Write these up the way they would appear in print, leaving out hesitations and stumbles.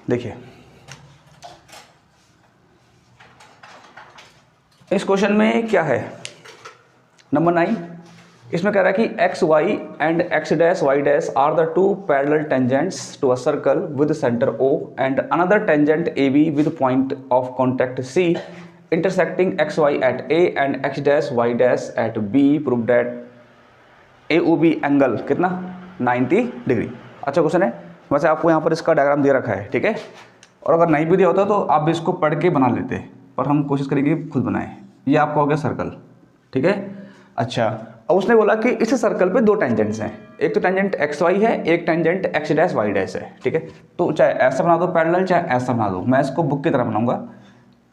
देखिए इस क्वेश्चन में क्या है, नंबर 9, इसमें कह रहा है कि X Y and X dash Y dash are the two parallel tangents to a circle with centre O and another tangent AB with point of contact C intersecting X Y at A and X dash Y dash at B prove that AOB angle कितना 90 degree. अच्छा question है, वैसे आपको यहाँ पर इसका diagram दे रखा है, ठीक है, और अगर नहीं भी दिया होता तो आप भी इसको पढ़ के बना लेते, पर हम कोशिश करेंगे खुद बनाएं। ये आपका हो गया सर्कल, ठीक है। अच्छा अब उसने बोला कि इस सर्कल पे दो टेंजेंट्स हैं, एक तो टेंजेंट एक्स वाई है, एक tangent X dash Y dash है, ठीक है। तो चाहे ऐसा बना दो पैरेलल, चाहे ऐसा बना दो, मैं इसको बुक की तरह बनाऊंगा।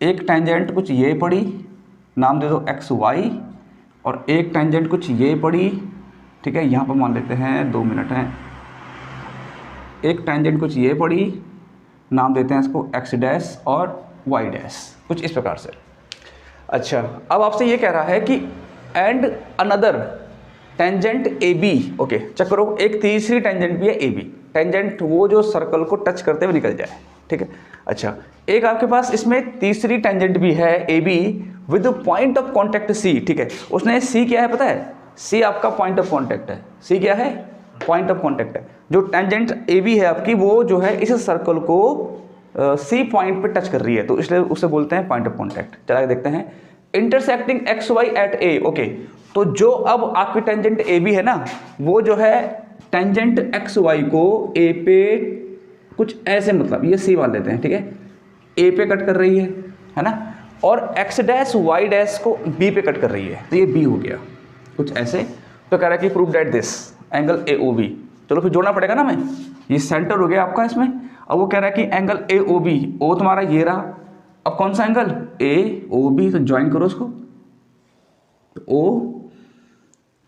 एक टेंजेंट कुछ ये पड़ी, नाम दे दो एक्स वाई, और एक टेंजेंट कुछ ये पड़ी, ठीक है, यहाँ पर मान लेते हैं 2 मिनट हैं। एक टेंजेंट कुछ ये पड़ी, नाम देते हैं इसको एक्स डैश और वाई डैश, कुछ इस प्रकार से। अच्छा अब आपसे ये कह रहा है कि and another tangent AB, okay check करो, एक तीसरी टेंजेंट भी है AB, टेंजेंट वो जो सर्कल को टच करते हुए निकल जाए, ठीक है। अच्छा एक आपके पास इसमें तीसरी टेंजेंट भी है AB with point of contact C, ठीक है। उसने C क्या है पता है, C आपका पॉइंट ऑफ कॉन्टैक्ट है, C क्या है, पॉइंट ऑफ कॉन्टैक्ट है। जो टेंजेंट AB है आपकी, वो जो है इस सर्कल को C पॉइंट पे टच कर रही है, तो इसलिए उसे बोलते हैं पॉइंट ऑफ कॉन्टैक्ट। चला देखते हैं, intersecting X Y at A, okay. तो जो अब आपकी टेंजेंट AB है ना, वो जो है टेंजेंट एक्स वाई को A पे कुछ ऐसे, मतलब ये C मान लेते हैं, ठीक है, A पे कट कर रही है ना, और एक्स डैश वाई डैश को B पे कट कर रही है, तो ये B हो गया कुछ ऐसे। तो कह रहा है कि prove that this angle AOB, चलो फिर जोड़ना पड़ेगा ना, मैं ये सेंटर हो गया आपका इसमें। अब वो कह रहा है कि एंगल AOB, O तुम्हारा ये रहा, अब कौन सा एंगल AOB, तो ज्वाइन करो उसको, तो O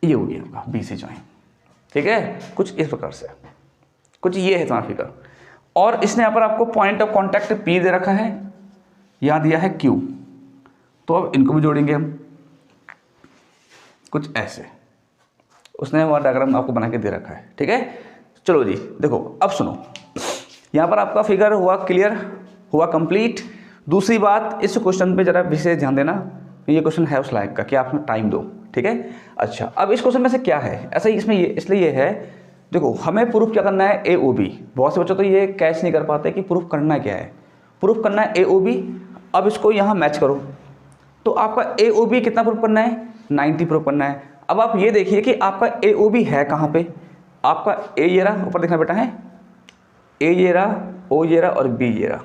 ये हो गया आपका B से ज्वाइन, ठीक है, कुछ इस प्रकार से, कुछ ये है तुम्हारा फिगर। और इसने यहाँ पर आपको पॉइंट ऑफ कॉन्टैक्ट P दे रखा है, यहाँ दिया है Q, तो अब इनको भी जोड़ेंगे हम कुछ ऐसे, उसने वह डायग्राम आपको बना के दे रखा है, ठीक है। चलो जी देखो अब सुनो, यहाँ पर आपका फिगर हुआ क्लियर, हुआ कंप्लीट। दूसरी बात, इस क्वेश्चन पे जरा विशेष ध्यान देना, ये क्वेश्चन है उस लायक का कि आप इसमें टाइम दो, ठीक है। अच्छा अब इस क्वेश्चन में से क्या है ऐसा ही, इसमें ये इसलिए ये है, देखो हमें प्रूफ क्या करना है AOB। बहुत से बच्चों तो ये कैच नहीं कर पाते कि प्रूफ करना क्या है, प्रूफ करना है AOB। अब इसको यहाँ मैच करो, तो आपका AOB कितना प्रूफ करना है, 90 प्रूफ करना है। अब आप ये देखिए कि आपका AOB है कहाँ पे, आपका A ये रहा, ऊपर देखना बेटा है, A ये रहा, O ये रहा और B ये रहा,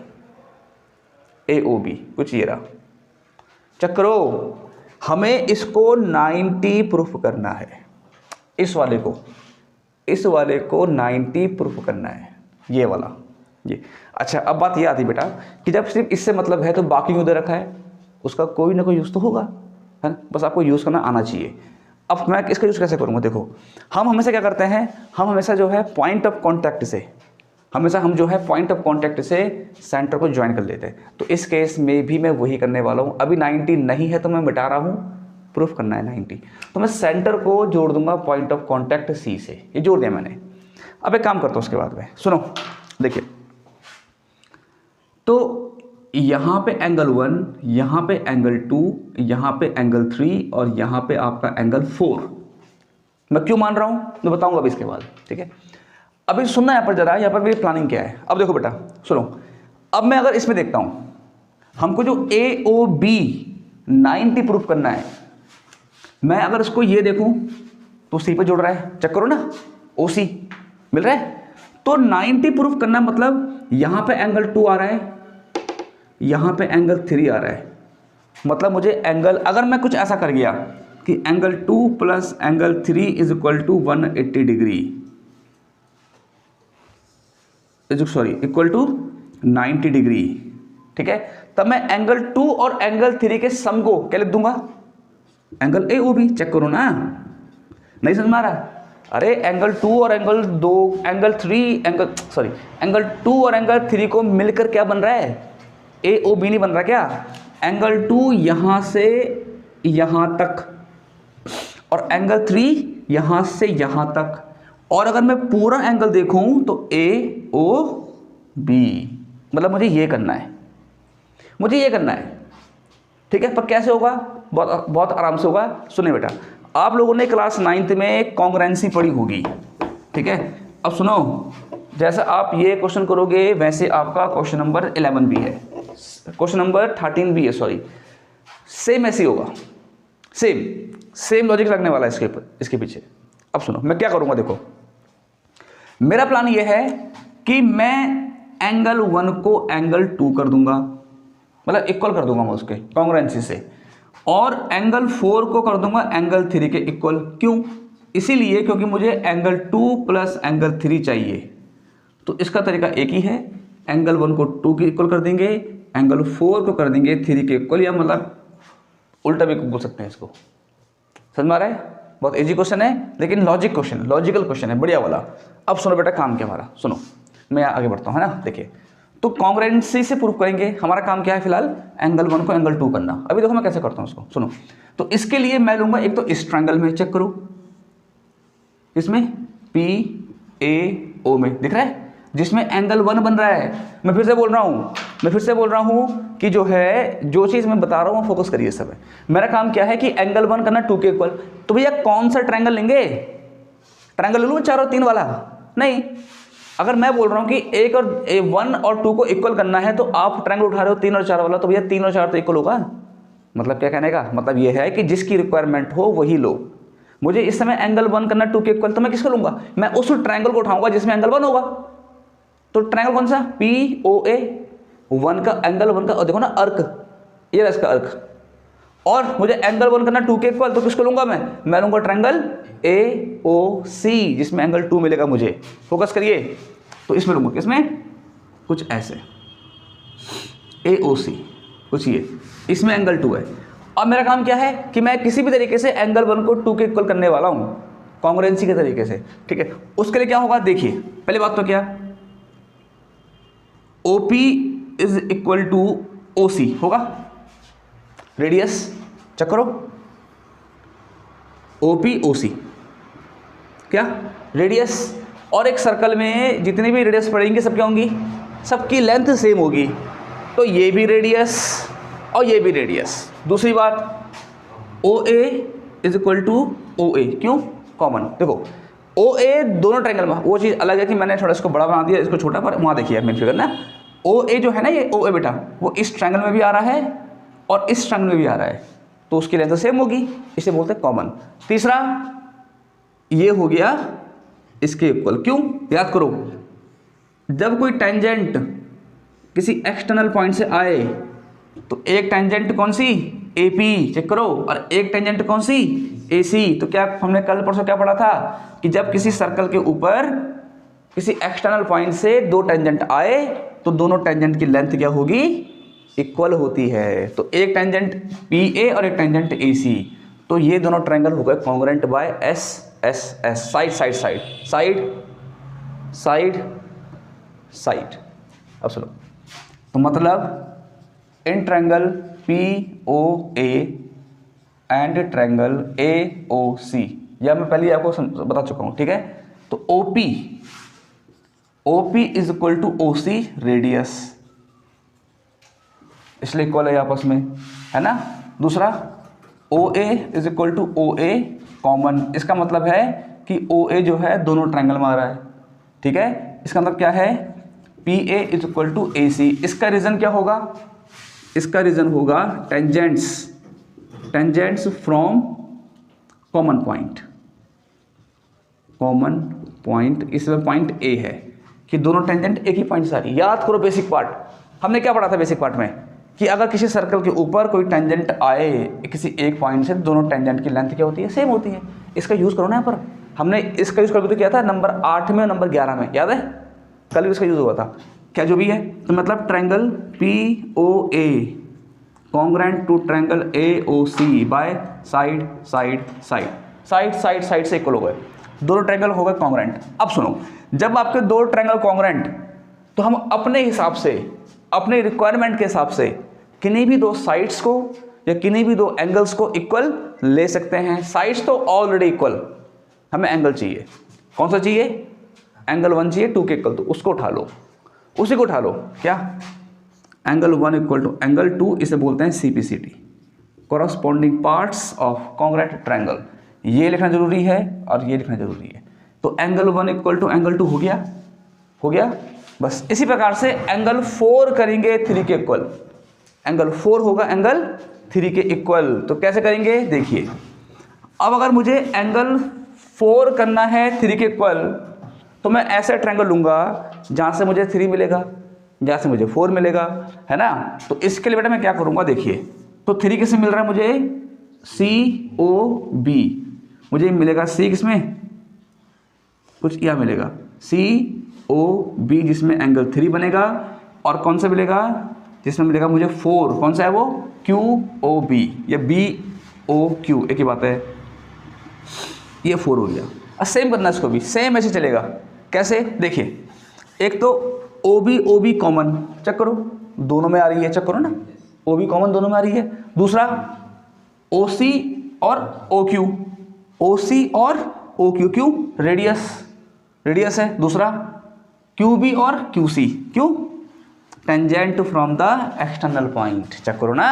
AOB कुछ ये रहा। चेक करो, हमें इसको 90 प्रूफ करना है, इस वाले को 90 प्रूफ करना है, ये वाला ये। अच्छा अब बात ये आती बेटा कि जब सिर्फ इससे मतलब है तो बाकी क्यों दे रखा है, उसका कोई ना कोई यूज़ तो होगा, है ना, बस आपको यूज़ करना आना चाहिए। अब मैं इसका यूज़ कैसे करूँगा, देखो हम हमेशा क्या करते हैं, हम हमेशा जो है पॉइंट ऑफ कॉन्टैक्ट से, हमेशा हम जो है पॉइंट ऑफ कॉन्टैक्ट से सेंटर को ज्वाइन कर लेते हैं। तो इस केस में भी मैं वही करने वाला हूँ। अभी 90 नहीं है तो मैं मिटा रहा हूँ, प्रूफ करना है 90, तो मैं सेंटर को जोड़ दूंगा पॉइंट ऑफ कॉन्टैक्ट C से, ये जोड़ दिया मैंने। अब एक काम करता हूँ उसके बाद में, सुनो देखिए, तो यहाँ पे एंगल 1, यहाँ पे एंगल 2, यहाँ पे एंगल 3 और यहाँ पे आपका एंगल 4। मैं क्यों मान रहा हूँ मैं बताऊंगा अभी इसके बाद, ठीक है। अभी सुनना यहाँ पर जरा, यहाँ पर मेरी प्लानिंग क्या है। अब देखो बेटा सुनो, अब मैं अगर इसमें देखता हूँ, हमको जो AOB 90 प्रूफ करना है, मैं अगर इसको ये देखूँ तो C पे जोड़ रहा है, चेक करो ना, OC मिल रहा है। तो 90 प्रूफ करना मतलब यहाँ पे एंगल 2 आ रहा है, यहाँ पे एंगल 3 आ रहा है, मतलब मुझे एंगल, अगर मैं कुछ ऐसा कर गया कि angle 2 plus angle 3 is equal to 180 degree, equal to 90 degree, ठीक है, तब मैं एंगल 2 और एंगल 3 के सम को क्या लिख दूंगा, एंगल AOB। चेक करो ना, नहीं समझ में आ रहा, अरे एंगल 2 और एंगल 2, एंगल 3, एंगल 2 और एंगल 3 को मिलकर क्या बन रहा है, AOB नहीं बन रहा क्या। एंगल 2 यहां से यहां तक और एंगल 3 यहां से यहां तक, और अगर मैं पूरा एंगल देखूं तो AOB, मतलब मुझे ये करना है, मुझे ये करना है, ठीक है। पर कैसे होगा? बहुत बहुत आराम से होगा। सुनिए बेटा, आप लोगों ने क्लास 9th में कॉन्ग्रुएंसी पढ़ी होगी, ठीक है। अब सुनो, जैसा आप ये क्वेश्चन करोगे वैसे आपका क्वेश्चन नंबर 11 भी है, क्वेश्चन नंबर 13 भी है, सॉरी, सेम ऐसे ही होगा, सेम लॉजिक लगने वाला है इसके पीछे। अब सुनो, मैं क्या करूंगा, देखो मेरा प्लान ये है कि मैं एंगल 1 को एंगल 2 कर दूंगा, मतलब इक्वल कर दूंगा मैं उसके कॉन्ग्रुएंसी से, और एंगल 4 को कर दूंगा एंगल 3 के इक्वल। क्यों? इसीलिए क्योंकि मुझे एंगल 2 प्लस एंगल 3 चाहिए। तो इसका तरीका एक ही है, एंगल 1 को 2 के इक्वल कर देंगे, एंगल 4 को कर देंगे 3 के इक्वल, या मतलब उल्टा भी बोल सकते हैं इसको। समझ में आ रहा है? बहुत इजी क्वेश्चन है, लेकिन लॉजिकल क्वेश्चन है, बढ़िया वाला। अब सुनो बेटा, काम क्या हमारा, सुनो मैं आगे बढ़ता हूँ, है ना। देखिए, तो कॉन्ग्रुएंसी से प्रूफ करेंगे। हमारा काम क्या है फिलहाल? एंगल 1 को एंगल 2 करना। अभी देखो मैं कैसे करता हूँ उसको, सुनो। तो इसके लिए मैं लूंगा एक तो इस ट्रायंगल में, चेक करो इसमें PAO में, दिख रहा है, जिसमें एंगल 1 बन रहा है। मैं फिर से बोल रहा हूँ कि जो है, जो चीज़ मैं बता रहा हूँ फोकस करिए सब है। मेरा काम क्या है कि एंगल 1 करना 2 के इक्वल। तो भैया कौन सा ट्रायंगल लेंगे? ट्रायंगल ले लूँ 4 और 3 वाला? नहीं, अगर मैं बोल रहा हूँ कि 1 और 2 को इक्वल करना है, तो आप ट्रायंगल उठा रहे हो 3 और 4 वाला, तो भैया 3 और 4 तो इक्वल होगा। मतलब क्या कहने का मतलब ये है कि जिसकी रिक्वायरमेंट हो वही लो। मुझे इस समय एंगल 1 करना 2 के इक्वल, तो मैं किसको लूंगा? मैं उस ट्रायंगल को उठाऊंगा जिसमें एंगल 1 होगा। तो ट्रायंगल कौन सा? POA, 1 का एंगल 1 का, और देखो ना अर्क, ये इसका अर्क। और मुझे एंगल 1 करना 2 के इक्वल, तो किसको लूंगा मैं लूंगा ट्रायंगल AOC, जिसमें एंगल 2 मिलेगा मुझे। फोकस करिए, तो इसमें लूंगा, किसमें? कुछ ऐसे AOC, कुछ ये, इसमें एंगल 2 है। अब मेरा काम क्या है कि मैं किसी भी तरीके से एंगल 1 को 2 के इक्वल करने वाला हूं, कॉन्ग्रुएंसी के तरीके से, ठीक है। उसके लिए क्या होगा, देखिए पहले बात तो क्या, OP is equal to OC होगा, रेडियस चेक करो, OP OC क्या रेडियस, और एक सर्कल में जितनी भी रेडियस पड़ेंगी सब क्या होंगी? सबकी लेंथ सेम होगी। तो ये भी रेडियस और ये भी रेडियस। दूसरी बात, OA is equal to OA, क्यों? कॉमन। देखो OA दोनों ट्रायंगल में, वो चीज़ अलग है कि मैंने थोड़ा इसको बड़ा बना दिया, इसको छोटा, पर वहाँ देखिए मेन फिगर ना, OA जो है ना, ये OA बेटा, वो इस ट्रायंगल में भी आ रहा है और इस ट्रायंगल में भी आ रहा है, तो उसकी लेंथ सेम होगी, इसे बोलते हैं कॉमन। तीसरा, ये हो गया इसके इक्वल। क्यों? याद करो, जब कोई टेंजेंट किसी एक्सटर्नल पॉइंट से आए, तो एक टेंजेंट कौन सी? AP, चेक करो, और एक टेंजेंट कौन सी? AC। तो क्या हमने कल परसों क्या पढ़ा था कि जब किसी सर्कल के ऊपर किसी एक्सटर्नल पॉइंट से 2 टेंजेंट आए, तो दोनों टेंजेंट की लेंथ क्या होगी? इक्वल होती है। तो एक टेंजेंट PA और एक टेंजेंट AC, तो ये दोनों ट्रायंगल हो गए कॉन्ग्रुएंट बाय SSS, साइड। अब सुनो, तो मतलब in triangle POA and triangle AOC, या मैं पहले आपको बता चुका हूं, ठीक है। तो OP is equal to OC radius, इसलिए इक्वल है आपस में, है ना। दूसरा, OA is equal to OA common, इसका मतलब है कि OA जो है दोनों ट्रायंगल में आ रहा है, ठीक है। इसका मतलब क्या है? PA is equal to AC। इसका रीजन क्या होगा? इसका रीजन होगा टेंजेंट्स फ्रॉम कॉमन पॉइंट, इसमें पॉइंट A है कि दोनों टेंजेंट एक ही पॉइंट से आ रही है। याद करो बेसिक पार्ट, हमने क्या पढ़ा था बेसिक पार्ट में, कि अगर किसी सर्कल के ऊपर कोई टेंजेंट आए किसी एक पॉइंट से, दोनों टेंजेंट की लेंथ क्या होती है? सेम होती है। इसका यूज़ करो ना यहाँ पर, हमने इसका यूज़ कभी तो किया था नंबर 8 में और नंबर 11 में, याद है? कल भी इसका यूज़ हुआ था। क्या जो भी है, तो मतलब triangle POA congruent to triangle AOC by side से इक्वल हो गए, दोनों ट्रायंगल हो गए कॉन्ग्रुएंट। अब सुनो, जब आपके 2 ट्रायंगल कॉन्ग्रुएंट, तो हम अपने हिसाब से, अपने रिक्वायरमेंट के हिसाब से किन्हीं भी 2 साइड्स को या किन्हीं भी 2 एंगल्स को इक्वल ले सकते हैं। साइड्स तो ऑलरेडी इक्वल, हमें एंगल चाहिए, कौन सा चाहिए? एंगल 1 चाहिए 2 के इक्वल, तो उसको उठा लो, उसी को उठा लो। क्या? एंगल 1 इक्वल टू एंगल 2, इसे बोलते हैं CPCT, corresponding parts of congruent triangle. ये लिखना जरूरी है और ये लिखना जरूरी है। तो एंगल 1 इक्वल टू एंगल 2 हो गया, हो गया। बस इसी प्रकार से एंगल 4 करेंगे 3 के इक्वल। एंगल 4 होगा एंगल 3 के इक्वल। तो कैसे करेंगे देखिए, अब अगर मुझे एंगल 4 करना है 3 के इक्वल, तो मैं ऐसा ट्रायंगल लूंगा जहां से मुझे 3 मिलेगा, जहां से मुझे 4 मिलेगा, है ना। तो इसके लिए बेटा मैं क्या करूंगा देखिए, तो 3 किसमें मिल रहा है मुझे? COB, मुझे मिलेगा C किसमें? कुछ यह मिलेगा COB, जिसमें एंगल 3 बनेगा। और कौन सा मिलेगा? जिसमें मिलेगा मुझे 4, कौन सा है वो? QOB या BOQ, एक ही बात है। ये 4 हो गया। अब सेम करना इसको भी, सेम ऐसे चलेगा। कैसे देखिए, एक तो OB कॉमन, चेक करो दोनों में आ रही है, चेक करो ना, OB कॉमन दोनों में आ रही है। दूसरा OC और OQ, OC और OQ, क्यों? रेडियस है। दूसरा QB और QC, क्यों? Tangent from the external point, check करो ना,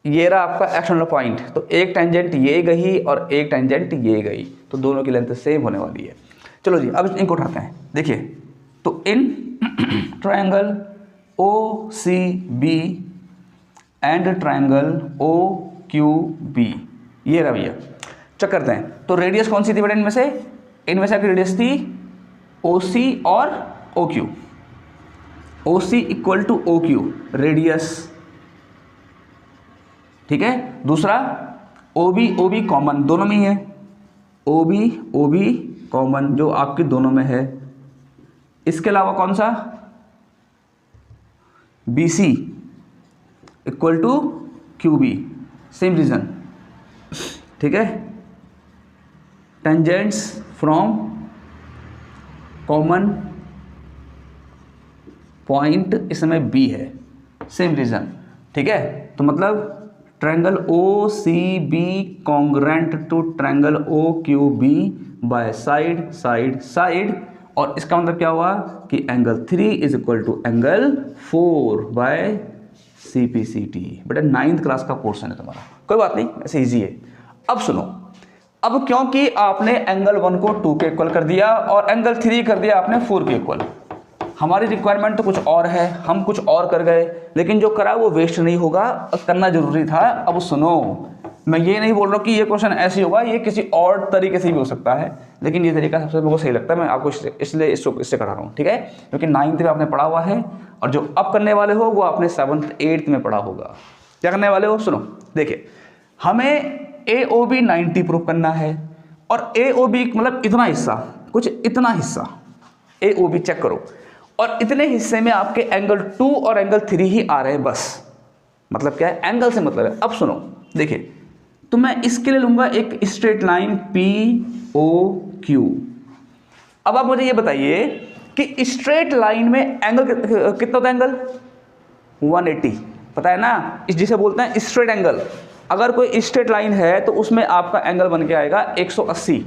ये रहा आपका एक्सटर्नल पॉइंट। तो एक टेंजेंट ये गई और एक टेंजेंट ये गई, तो दोनों की लेंथ सेम होने वाली है। चलो जी, अब इनको उठाते हैं। देखिए, तो इन triangle OCB and triangle OQB, ये रहा भैया, चेक करते हैं। तो रेडियस कौन सी थी बेटा इनमें से? इनमें से आपकी रेडियस थी OC और OQ। OC equal to OQ radius, ठीक है। दूसरा OB कॉमन, दोनों में ही है। OB कॉमन जो आपके दोनों में है। इसके अलावा कौन सा? BC equal to QB, same reason, ठीक है। टेंजेंट्स फ्रॉम कॉमन पॉइंट इसमें B है, सेम रीजन, ठीक है। तो मतलब triangle OCB congruent to triangle OQB by side. और इसका मतलब क्या हुआ कि angle 3 is equal to angle 4 by CPCT। बेटा 9th क्लास का पोर्शन है तुम्हारा, कोई बात नहीं, ऐसे इजी है। अब सुनो, अब क्योंकि आपने एंगल 1 को 2 के इक्वल कर दिया और एंगल 3 कर दिया आपने 4 के इक्वल, हमारी रिक्वायरमेंट तो कुछ और है, हम कुछ और कर गए, लेकिन जो करा वो वेस्ट नहीं होगा, करना जरूरी था। अब सुनो, मैं ये नहीं बोल रहा कि ये क्वेश्चन ऐसे होगा, ये किसी और तरीके से भी हो सकता है, लेकिन ये तरीका सबसे मेरे को सही लगता है, मैं आपको इसलिए इससे करा रहा हूँ, ठीक है। क्योंकि 9th में आपने पढ़ा हुआ है और जो अब करने वाले हो वो आपने 7th 8th में पढ़ा होगा। क्या करने वाले हो? सुनो, देखिए, हमें AOB 90 प्रूव करना है और AOB मतलब इतना हिस्सा, कुछ इतना हिस्सा AOB चेक करो, और इतने हिस्से में आपके एंगल 2 और एंगल 3 ही आ रहे हैं बस। मतलब क्या है? एंगल से मतलब है। अब सुनो, देखिए, तो मैं इसके लिए लूंगा एक स्ट्रेट लाइन POQ। अब आप मुझे ये बताइए कि स्ट्रेट लाइन में एंगल कितना होता है? एंगल 180, पता है ना, जिसे बोलते हैं स्ट्रेट एंगल। अगर कोई स्ट्रेट लाइन है तो उसमें आपका एंगल बन के आएगा 180,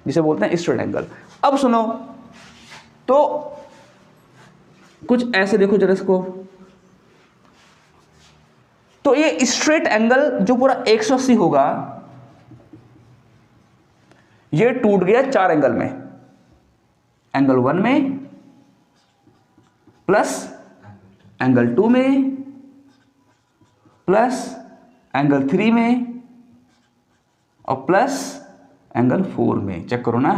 जिसे बोलते हैं स्ट्रेट एंगल। अब सुनो, तो कुछ ऐसे देखो जरा इसको, तो ये स्ट्रेट एंगल जो पूरा 180 होगा, ये टूट गया 4 एंगल में, एंगल 1 में प्लस एंगल 2 में प्लस एंगल 3 में और प्लस एंगल 4 में। चेक करो ना,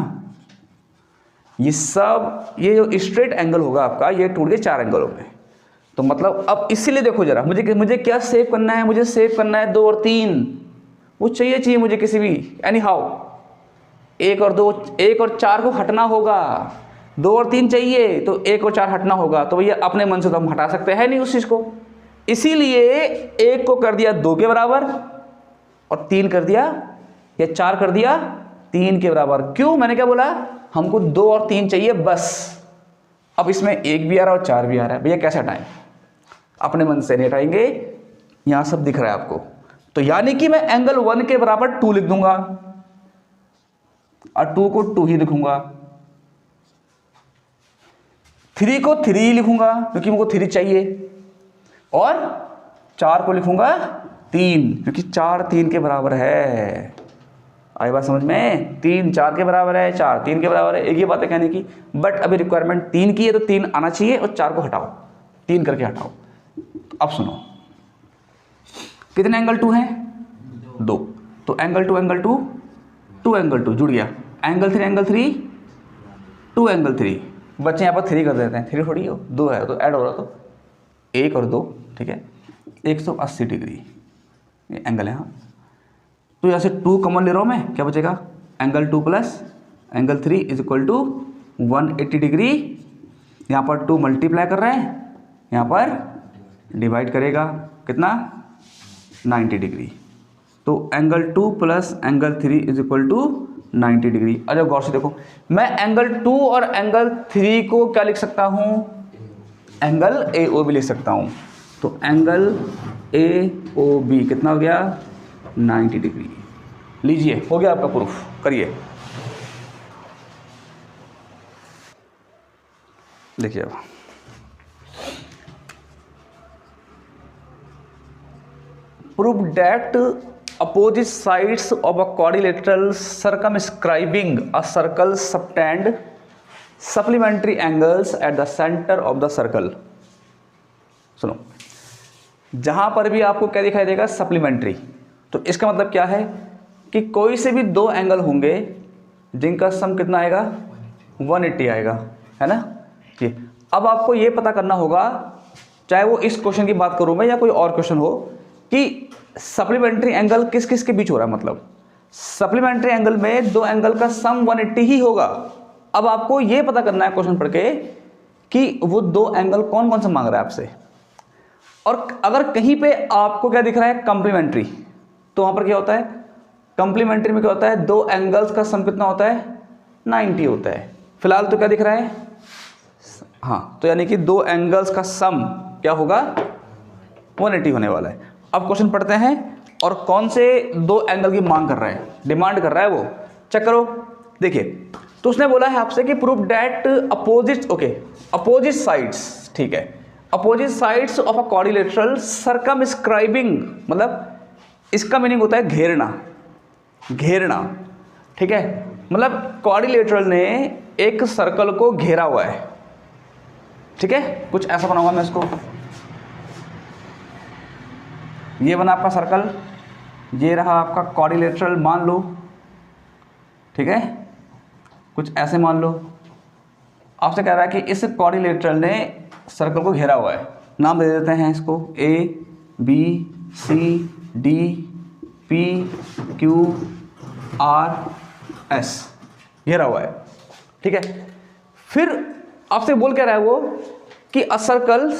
ये सब, ये जो स्ट्रेट एंगल होगा आपका, ये टूट गए 4 एंगलों में। तो मतलब अब इसीलिए देखो जरा, मुझे क्या सेव करना है? मुझे सेव करना है 2 और 3, वो चाहिए मुझे किसी भी एनी हाउ। 1 और 2, 1 और 4 को हटना होगा, 2 और 3 चाहिए, तो 1 और 4 हटना होगा। तो भैया अपने मन से तो हम हटा सकते हैं नहीं उस चीज को, इसीलिए 1 को कर दिया 2 के बराबर और 3 कर दिया या 4 कर दिया 3 के बराबर। क्यों? मैंने क्या बोला? हमको 2 और 3 चाहिए बस। अब इसमें 1 भी आ रहा है और 4 भी आ रहा है, भैया कैसे हटाएं? अपने मन से नहीं हटाएंगे, यहां सब दिख रहा है आपको। तो यानी कि मैं एंगल 1 के बराबर 2 लिख दूंगा और 2 को 2 ही लिखूंगा। 3 को 3 लिखूंगा क्योंकि मुझको 3 चाहिए, और 4 को लिखूंगा 3 क्योंकि 4 3 के बराबर है। आई बात समझ में? 3 4 के बराबर है, 4 3 के बराबर है, एक ही बात है कहने की। बट अभी रिक्वायरमेंट 3 की है तो 3 आना चाहिए और 4 को हटाओ, 3 करके हटाओ। अब सुनो, कितने एंगल 2 हैं? 2। तो एंगल 2 एंगल 2 2 एंगल 2 जुड़ गया, एंगल 3 2 एंगल 3 बच्चे यहाँ पर 3 कर देते हैं, 3 थोड़ी हो, 2 है तो ऐड हो रहा, तो 1 और 2, ठीक है, 180 डिग्री ये एंगल है। हाँ, तो यहाँ से 2 कॉमन ले रहा हूँ मैं, क्या बचेगा? Angle 2 plus angle 3 is equal to 180 degree. यहाँ पर 2 मल्टीप्लाई कर रहे हैं, यहाँ पर डिवाइड करेगा, कितना? 90 डिग्री। तो angle 2 plus angle 3 is equal to 90 degree. अच्छा गौर से देखो, मैं एंगल 2 और एंगल 3 को क्या लिख सकता हूँ? एंगल AOB लिख सकता हूँ। तो एंगल AOB कितना हो गया? 90 डिग्री। लीजिए, हो गया आपका प्रूफ, करिए। देखिए अब proof that opposite sides of a quadrilateral circumscribing a circle subtend supplementary angles at the center of the circle। सुनो, जहां पर भी आपको क्या दिखाई देगा? सप्लीमेंट्री। तो इसका मतलब क्या है कि कोई से भी 2 एंगल होंगे जिनका सम कितना आएगा? 180 आएगा, है ना? ये अब आपको ये पता करना होगा, चाहे वो इस क्वेश्चन की बात करूं मैं या कोई और क्वेश्चन हो, कि सप्लीमेंट्री एंगल किस किस के बीच हो रहा है। मतलब सप्लीमेंट्री एंगल में 2 एंगल का सम 180 ही होगा। अब आपको यह पता करना है क्वेश्चन पढ़ के कि वो 2 एंगल कौन कौन सा मांग रहा है आपसे। और अगर कहीं पे आपको क्या दिख रहा है? कंप्लीमेंट्री, तो वहां पर क्या होता है? कंप्लीमेंट्री में क्या होता है? 2 एंगल्स का सम कितना होता है? 90 होता है। फिलहाल तो क्या दिख रहा है? हाँ, तो यानी कि 2 एंगल्स का सम क्या होगा? 180 होने वाला है। अब क्वेश्चन पढ़ते हैं, और कौन से 2 एंगल की मांग कर रहा है, डिमांड कर रहा है वो, चेक करो। देखिए, तो उसने बोला है आपसे कि प्रूफ डेट अपोजिट साइड्स, ठीक है, opposite sides of a quadrilateral circumscribing, मतलब इसका मीनिंग होता है घेरना, घेरना, ठीक है। मतलब क्वाड्रिलेटरल ने एक सर्कल को घेरा हुआ है, ठीक है। कुछ ऐसा बनाऊंगा मैं इसको, ये बना आपका सर्कल, ये रहा आपका क्वाड्रिलेटरल मान लो, ठीक है। कुछ ऐसे मान लो, आपसे कह रहा है कि इस क्वाड्रिलेटरल ने सर्कल को घेरा हुआ है। नाम दे देते हैं इसको A B C D P Q R S, घेरा हुआ है, ठीक है। फिर आपसे बोल क्या रहा है वो कि a circle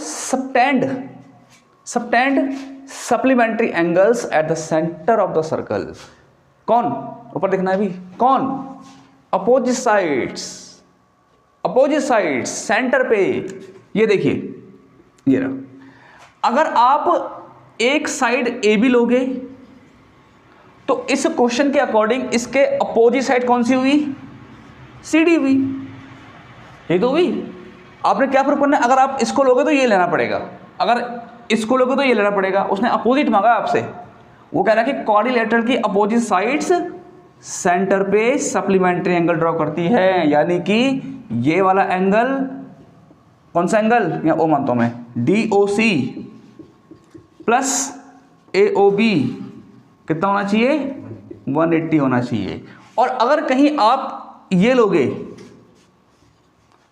subtend supplementary angles at the centre of the circle. कौन? ऊपर देखना है भी, कौन? अपोजिट साइड्स सेंटर पे। ये देखिए, ये रहा। अगर आप एक साइड ए बी लोगे तो इस क्वेश्चन के अकॉर्डिंग इसके अपोजिट साइड कौन सी हुई? सी डी हुई। ये तो हुई। आपने क्या प्रूफ करना है? अगर आप इसको लोगे तो ये लेना पड़ेगा, अगर इसको लोगे तो ये लेना पड़ेगा। उसने अपोजिट मांगा आपसे, वो कह रहा है कि क्वाड्रिलेटरल की अपोजिट साइड्स सेंटर पे सप्लीमेंट्री एंगल ड्रॉ करती है, यानी कि ये वाला एंगल, कौन सा एंगल? या ओ मानता हूं मैं, DOC प्लस AOB कितना होना चाहिए? 180 होना चाहिए। और अगर कहीं आप ये लोगे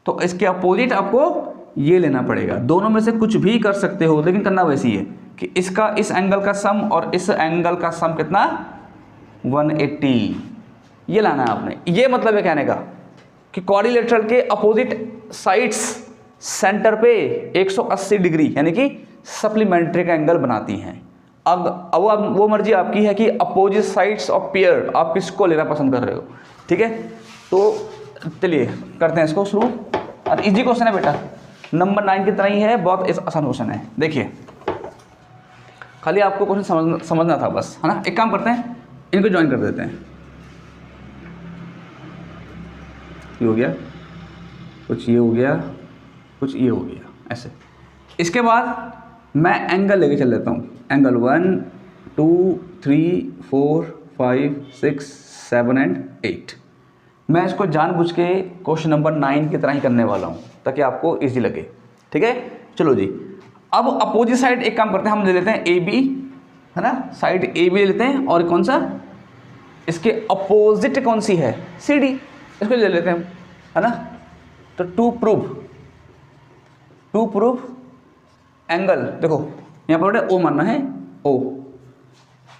तो इसके अपोजिट आपको ये लेना पड़ेगा। दोनों में से कुछ भी कर सकते हो, लेकिन करना वैसी है कि इसका इस एंगल का सम और इस एंगल का सम कितना? 180, ये लाना है आपने। ये मतलब है कहने का कि क्वाड्रिलेटरल के अपोजिट साइड्स सेंटर पे 180 डिग्री यानी कि सप्लीमेंट्री का एंगल बनाती हैं। अब वो मर्जी आपकी है कि अपोजिट साइड्स ऑफ पेयर आप किसको लेना पसंद कर रहे हो, ठीक है। तो चलिए करते हैं इसको शुरू। और इजी क्वेश्चन है बेटा, नंबर 9 की तरह ही है, बहुत आसान क्वेश्चन है। देखिए, खाली आपको क्वेश्चन समझना था बस, है ना। एक काम करते हैं, इनको ज्वाइन कर देते हैं। ये हो गया, कुछ ये हो गया, कुछ ये हो गया ऐसे। इसके बाद मैं एंगल लेके चल लेता हूँ, एंगल 1 2 3 4 5 6 7 एंड 8। मैं इसको जानबूझ के क्वेश्चन नंबर 9 की तरह ही करने वाला हूँ ताकि आपको इजी लगे, ठीक है। चलो जी, अब अपोजिट साइड एक काम करते हैं, हम ले लेते हैं ए बी, है ना, साइड ए बी ले लेते हैं, और कौन सा इसके अपोजिट कौन सी है, सी डी, इसको ले लेते हैं, है ना। तो टू प्रूव एंगल, देखो यहाँ पर ओ मानना है, O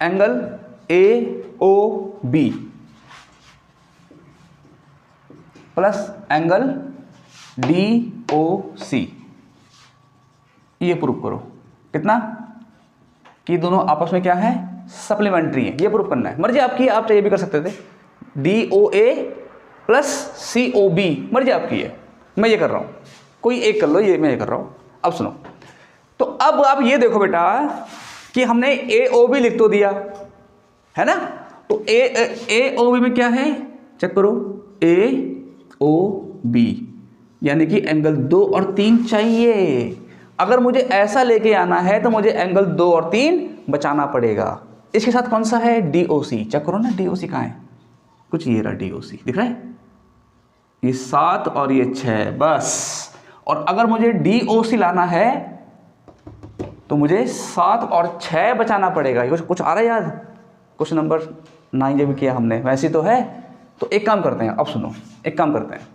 angle A O B plus angle D O C, ये प्रूव करो। कितना कि दोनों आपस में क्या है, सप्लीमेंट्री है, ये प्रूव करना है। मर्जी आपकी है, आप चाहिए भी कर सकते थे, डी ओ ए प्लस सी ओ बी, मर्जी आपकी है, मैं ये कर रहा हूँ, कोई एक कर लो, ये मैं ये कर रहा हूँ। अब सुनो, तो अब आप ये देखो बेटा कि हमने ए ओ बी लिख तो दिया है ना, तो ए ओ बी में क्या है, चेक करो, ए ओ बी, यानी कि एंगल 2 और 3 चाहिए। अगर मुझे ऐसा लेके आना है तो मुझे एंगल 2 और 3 बचाना पड़ेगा। इसके साथ कौन सा है, डी ओ सी, चेक करो ना, डी ओ सी कहाँ है, कुछ ये रहा, डी ओ सी दिख रहा है, ये 7 और ये 6 बस। और अगर मुझे डी ओ सी लाना है तो मुझे 7 और 6 बचाना पड़ेगा। ये कुछ आ रहा है याद, क्वेश्चन नंबर 9 जब किया हमने वैसे तो है। तो एक काम करते हैं, अब सुनो, एक काम करते हैं,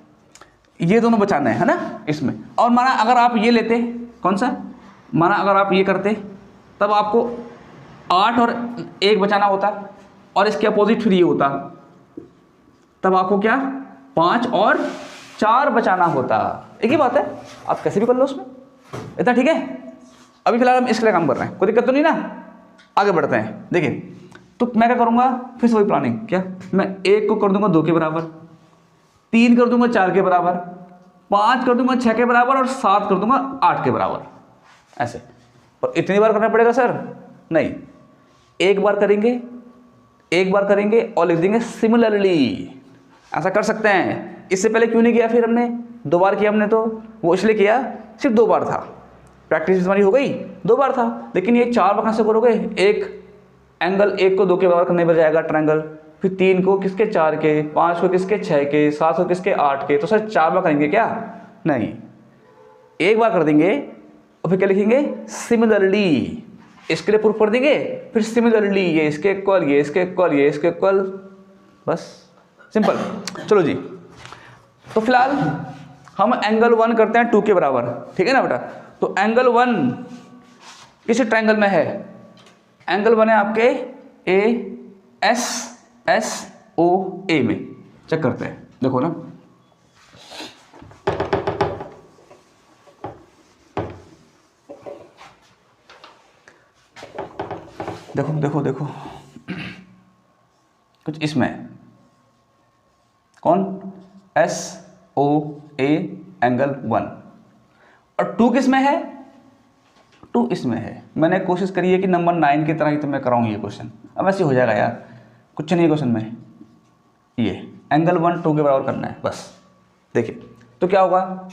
ये दोनों बचाना है ना इसमें। और माना अगर आप ये लेते, कौन सा, माना अगर आप ये करते तब आपको 8 और 1 बचाना होता, और इसके अपोजिट फिर ये होता, तब आपको क्या 5 और 4 बचाना होता। एक ही बात है, आप कैसे भी कर लो उसमें, इतना ठीक है। अभी फिलहाल हम इसके लिए काम कर रहे हैं, कोई दिक्कत तो नहीं ना, आगे बढ़ते हैं। देखिए, तो मैं क्या करूंगा, फिर से वही प्लानिंग, क्या मैं 1 को कर दूंगा 2 के बराबर, 3 कर दूंगा 4 के बराबर, 5 कर दूंगा 6 के बराबर, और 7 कर दूंगा 8 के बराबर, ऐसे। और इतनी बार करना पड़ेगा सर, नहीं, एक बार करेंगे और लिख देंगे सिमिलरली, ऐसा कर सकते हैं। इससे पहले क्यों नहीं किया, फिर हमने 2 बार किया हमने, तो वो इसलिए किया, सिर्फ 2 बार था, प्रैक्टिस हमारी हो गई, 2 बार था। लेकिन ये 4 बार कहाँ से करोगे, एक एंगल 1 को 2 के बराबर करने पर जाएगा ट्रायंगल, फिर 3 को किसके 4 के, 5 को किसके 6 के, 7 को किसके 8 के। तो सर 4 बार करेंगे क्या, नहीं, एक बार कर देंगे, और फिर क्या लिखेंगे, सिमिलरली, इसके लिए प्रूफ कर देंगे, फिर सिमिलरली, ये इसके इक्वल, ये इसके इक्वल, ये इसके इक्वल, बस सिंपल। चलो जी, तो फिलहाल हम एंगल 1 करते हैं 2 के बराबर, ठीक है ना बेटा। तो एंगल 1 किस ट्रायंगल में है, एंगल 1 है आपके ए एस ओ ए में, चेक करते हैं, देखो ना, देखो देखो देखो, कुछ इसमें कौन, एस ओ ए एंगल 1, और 2 किस में है, 2 इसमें है। मैंने कोशिश करी है कि नंबर 9 की तरह ही तो मैं कराऊँ ये क्वेश्चन, अब ऐसे हो जाएगा यार, कुछ नहीं है क्वेश्चन में, ये एंगल 1 2 के बराबर करना है बस। देखिए तो क्या होगा,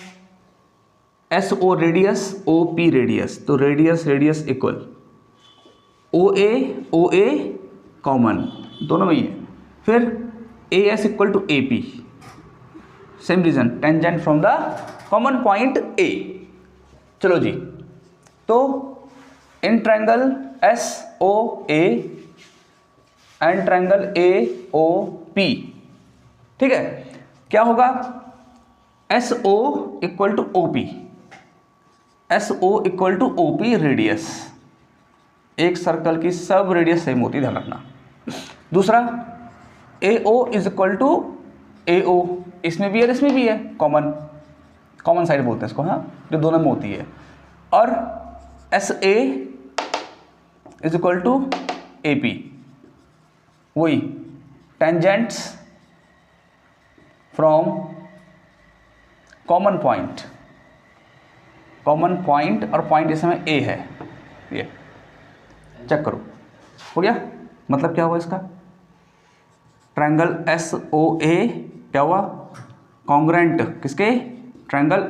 S O radius, O P radius, तो radius equal O A common, दोनों में ही है, फिर A S equal to A P, same reason, tangent from the common point A. चलो जी, तो इन triangle S O A and triangle A O P, ठीक है, क्या होगा, S O equal to O P, S O equal to O P radius, एक circle की सब रेडियस सेम होती है, ध्यान रखना। दूसरा ए ओ इज इक्वल टू ए ओ, इसमें भी है इसमें भी है, कॉमन साइड बोलते हैं इसको, हाँ, जो दोनों में होती है। और S A is equal to A P, वही टेंजेंट्स फ्रॉम कॉमन पॉइंट, और पॉइंट इसमें ए है, ये चेक करो, हो गया। मतलब क्या हुआ इसका, ट्रायंगल एस ओ ए क्या हुआ, कॉन्ग्रेंट किसके, ट्रायंगल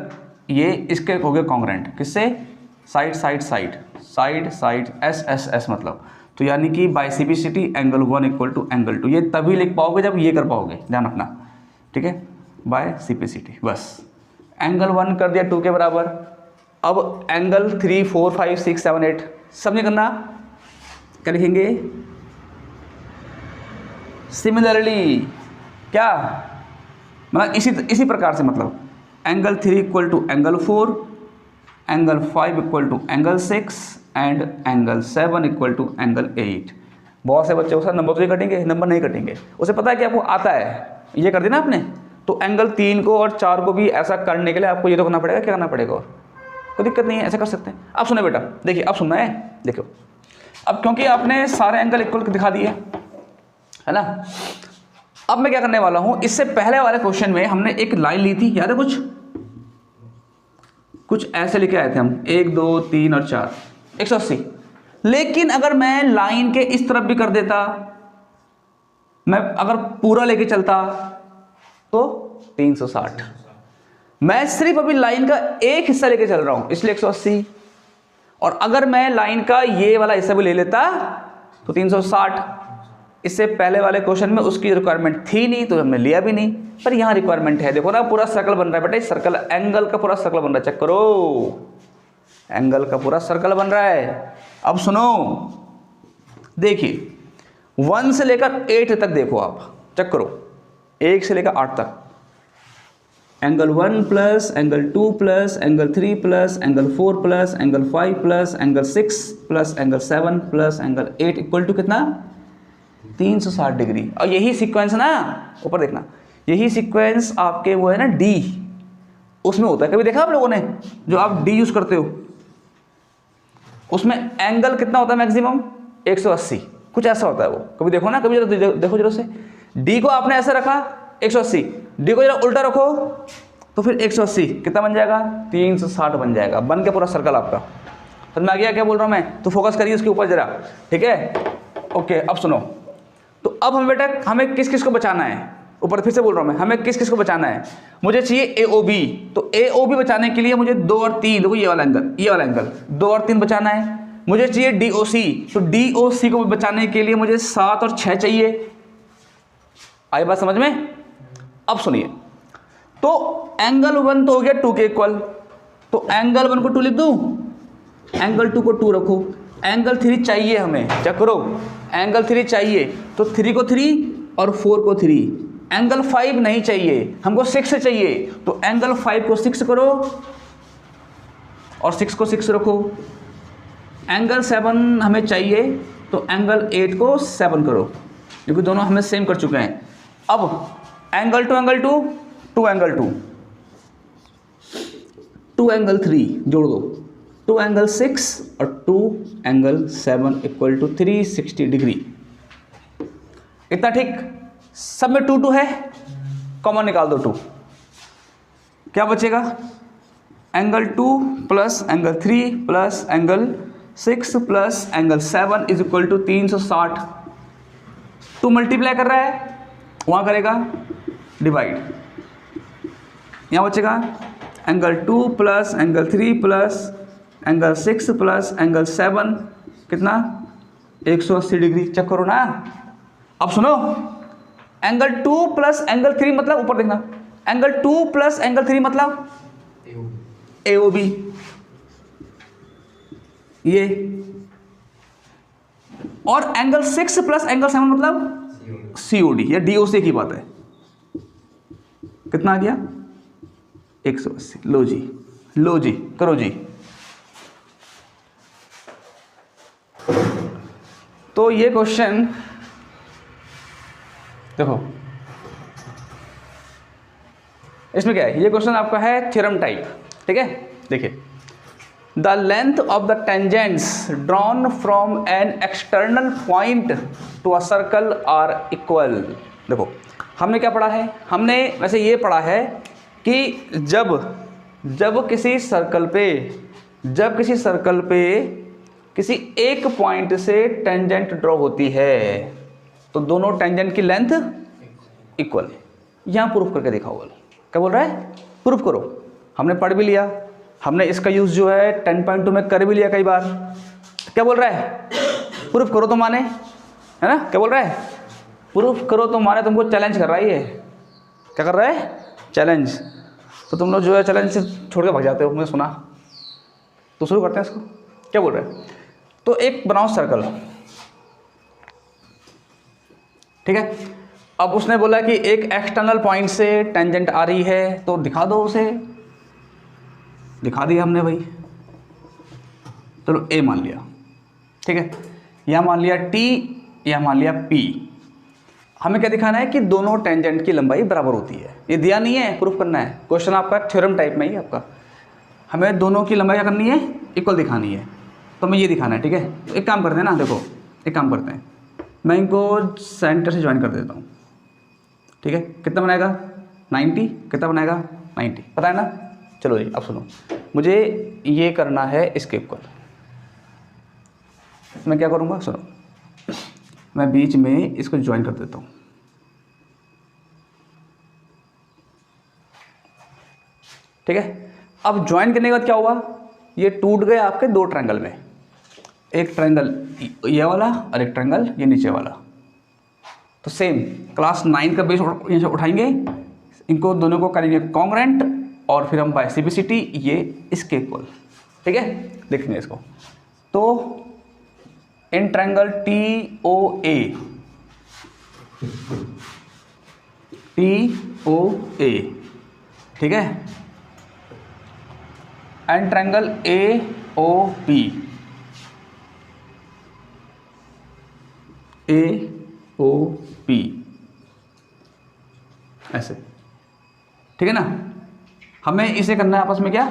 ये इसके हो गए कॉन्ग्रेंट, किससे? Side side side side side S S S मतलब, तो यानी कि by CPCT angle 1 equal to angle 2। ये तभी लिख पाओगे जब ये कर पाओगे, ध्यान रखना, ठीक है, बाय CPCT। बस एंगल 1 कर दिया 2 के बराबर। अब एंगल 3 4 5 6 7 8 सब नहीं करना, क्या लिखेंगे? सिमिलरली, क्या मतलब इसी प्रकार से, मतलब angle 3 equal to angle 4, angle 5 equal to angle 6 and angle 7 equal to angle 8। बहुत से बच्चे उसे नंबर तो नहीं कटेंगे, नंबर नहीं कटेंगे, उसे पता है कि आपको आता है, ये कर देना आपने। तो एंगल 3 को और 4 को भी ऐसा करने के लिए आपको ये तो करना पड़ेगा, क्या करना पड़ेगा, और कोई दिक्कत नहीं है, ऐसा कर सकते हैं। अब सुने बेटा, देखिए अब सुनना है, देखो अब क्योंकि आपने सारे एंगल इक्वल दिखा दिए है ना, अब मैं क्या करने वाला हूं, इससे पहले वाले क्वेश्चन में हमने एक लाइन ली थी, याद है? कुछ ऐसे लिखे आए थे हम, 1 2 3 और 4 180। लेकिन अगर मैं लाइन के इस तरफ भी कर देता, मैं अगर पूरा लेके चलता तो 360। मैं सिर्फ अभी लाइन का एक हिस्सा लेके चल रहा हूं, इसलिए 180। और अगर मैं लाइन का ये वाला हिस्सा भी ले लेता तो 360। इससे पहले वाले क्वेश्चन में उसकी रिक्वायरमेंट थी नहीं, तो हमने लिया भी नहीं, पर यहां रिक्वायरमेंट है। देखो ना, पूरा सर्कल बन रहा है बेटा, सर्कल एंगल का पूरा सर्कल बन रहा है, चेक करो, एंगल का पूरा सर्कल बन रहा है। अब सुनो, देखिए 1 से लेकर 8 तक देखो, आप चेक करो, 1 से लेकर 8 तक, angle 1 plus angle 2 plus angle 3 plus angle 4 plus angle 5 plus angle 6 plus angle 7 plus angle 8 equal to कितना? 360 डिग्री। और यही सीक्वेंस ना, ऊपर देखना, यही सीक्वेंस आपके वो है ना डी, उसमें होता है। कभी देखा आप लोगों ने, जो आप डी यूज करते हो, उसमें एंगल कितना होता है मैक्सिमम? 180, कुछ ऐसा होता है वो। कभी देखो ना, कभी जरा देखो जरा से, डी को आपने ऐसे रखा 180, डी को जरा उल्टा रखो तो फिर 180 कितना बन जाएगा? 360 बन जाएगा, बन के पूरा सर्कल आपका। समझ में आ गया क्या बोल रहा हूं मैं? तो फोकस करिए उसके ऊपर जरा, ठीक है, ओके। अब सुनो, तो अब हम बेटा, हमें किस किस को बचाना है? ऊपर फिर से बोल रहा हूं मैं, हमें किस किस को बचाना है? मुझे चाहिए AOB, तो AOB बचाने के लिए मुझे 2 और 3, देखो ये वाला एंगल 2 और 3 बचाना है। मुझे चाहिए DOC, तो DOC को बचाने के लिए मुझे 7 और 6 चाहिए। आई बात समझ में? अब सुनिए, तो एंगल 1 तो हो गया 2 के इक्वल, तो एंगल 1 को 2 लिख दूं, एंगल 2 को 2 रखो। एंगल 3 चाहिए हमें, चेक करो, एंगल 3 चाहिए, तो 3 को 3 और 4 को 3। एंगल 5 नहीं चाहिए, हमको 6 चाहिए, तो एंगल 5 को 6 करो और 6 को 6 रखो। एंगल 7 हमें चाहिए, तो एंगल 8 को 7 करो, क्योंकि दोनों हमें सेम कर चुके हैं। अब एंगल 2 एंगल 2, 2 एंगल 2, 2 एंगल 3 जोड़ दो, 2 एंगल 6 और 2 एंगल 7 इक्वल टू 360 डिग्री। इतना ठीक? सब में 2 2 है, कॉमन निकाल दो 2, क्या बचेगा? Angle 2 plus angle 3 plus angle 6 plus angle 7 is equal to 360। 2 multiply कर रहा है, वहां करेगा डिवाइड, यहां बचेगा angle 2 plus angle 3 plus angle 6 plus angle 7 कितना? 180 डिग्री। चेक करो ना। अब सुनो, एंगल 2 प्लस एंगल 3 मतलब, ऊपर देखना, एंगल 2 प्लस एंगल 3 मतलब AOB, ये, और एंगल 6 प्लस एंगल 7 मतलब COD या DOC की बात है। कितना आ गया? 180। लो जी करो जी। तो ये क्वेश्चन देखो, इसमें क्या है, ये क्वेश्चन आपका है थ्योरम टाइप, ठीक है। देखिए, the length of the tangents drawn from an external point to a circle are equal. देखो, हमने क्या पढ़ा है? हमने वैसे ये पढ़ा है कि जब किसी सर्कल पे किसी एक पॉइंट से टेंजेंट ड्रॉ होती है तो दोनों टेंजेंट की लेंथ इक्वल। यहां प्रूफ करके दिखाओ। क्या बोल रहा है? प्रूफ करो। हमने पढ़ भी लिया, हमने इसका यूज़ जो है 10.2 में कर भी लिया कई बार। क्या बोल रहा है? प्रूफ करो तो माने, है ना? क्या बोल रहा है? प्रूफ करो तो माने। तुमको चैलेंज कर रहा है ये। क्या कर रहा है? चैलेंज। तो तुम लोग जो है चैलेंज से छोड़ के भाग जाते हो, मुझे सुना। तो शुरू करते हैं इसको। क्या बोल रहे हैं? तो एक बनाओ सर्कल, ठीक है। अब उसने बोला कि एक एक्सटर्नल पॉइंट से टेंजेंट आ रही है, तो दिखा दो उसे। दिखा दिया हमने भाई। चलो ए मान लिया, ठीक है। यह मान लिया टी, यह मान लिया पी। हमें क्या दिखाना है कि दोनों टेंजेंट की लंबाई बराबर होती है। ये दिया नहीं है, प्रूफ करना है। क्वेश्चन आपका थ्योरम टाइप में ही आपका। हमें दोनों की लंबाई क्या करनी है? इक्वल दिखानी है। तो हमें ये दिखाना है, ठीक है। एक काम करते हैं ना, देखो एक काम करते हैं, मैं इनको सेंटर से ज्वाइन कर देता हूँ, ठीक है। कितना बनाएगा? 90। कितना बनाएगा? 90। पता है ना? चलो जी अब सुनो, मुझे ये करना है इसके इक्वल। मैं क्या करूँगा? सुनो, मैं बीच में इसको ज्वाइन कर देता हूँ, ठीक है। अब ज्वाइन करने के बाद क्या हुआ? ये टूट गए आपके दो ट्रायंगल में। एक ट्रायंगल ये वाला और एक ट्रायंगल ये नीचे वाला। तो सेम क्लास 9 का बेस यहाँ से उठाएंगे, इनको दोनों को करेंगे कॉन्ग्रेंट, और फिर हम बाय सीपीसीटी ये इसके इक्वल, ठीक है। देखेंगे इसको। तो इन ट्रायंगल TOA, ठीक है, एंड ट्रायंगल AOP, ऐसे, ठीक है ना। हमें इसे करना है आपस में, क्या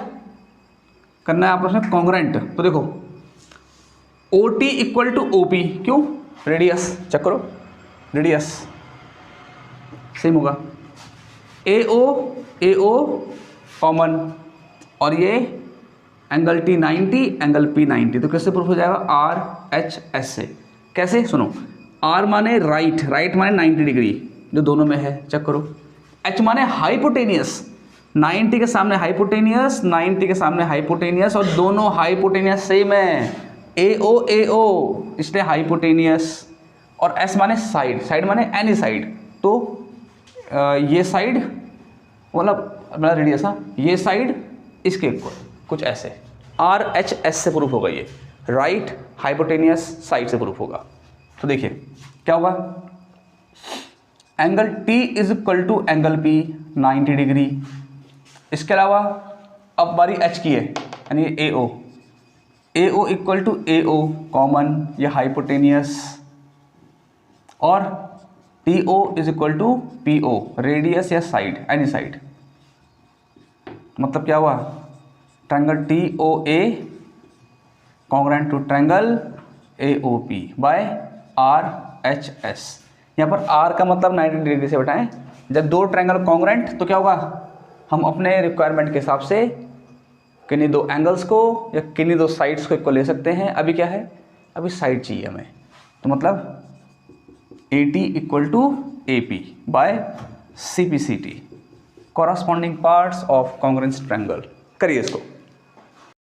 करना है आपस में? कॉन्ग्रेंट। तो देखो OT इक्वल टू OP, क्यों? रेडियस चेक करो, रेडियस सेम होगा। AO कॉमन, और ये एंगल T 90, एंगल P 90। तो कैसे प्रूफ हो जाएगा? RHS से। कैसे? सुनो, R माने राइट, राइट माने 90 डिग्री, जो दोनों में है, चेक करो। H माने हाइपोटेनियस, 90 के सामने हाइपोटेनियस, 90 के सामने हाइपोटेनियस, और दोनों हाइपोटेनियस सेम है। AO इसलिए हाइपोटेनियस। और S माने साइड, साइड माने एनी साइड। तो ये साइड मतलब मेरा रेडियस, ये साइड इसके इक्वल, कुछ ऐसे। RHS से प्रूफ होगा ये, राइट हाइपोटेनियस साइड से प्रूफ होगा। तो देखिए क्या होगा? Angle T is equal to angle P 90 degree. इसके अलावा अब बारी H की है, यानी AO equal to AO common, या हाइपोटेनियस, और TO is equal to PO, radius या साइड, एनी साइड। मतलब क्या हुआ? Triangle TOA congruent to triangle AOP by RHS। यहाँ पर R का मतलब 90 डिग्री से बताएं। जब दो ट्रायंगल कॉन्ग्रेंट तो क्या होगा? हम अपने रिक्वायरमेंट के हिसाब से किन्हीं दो एंगल्स को या किन्हीं दो साइड्स को इक्वल ले सकते हैं। अभी क्या है? अभी साइड चाहिए हमें, तो मतलब AT equal to AP by CPCT, corresponding parts of congruence triangle. करिए इसको।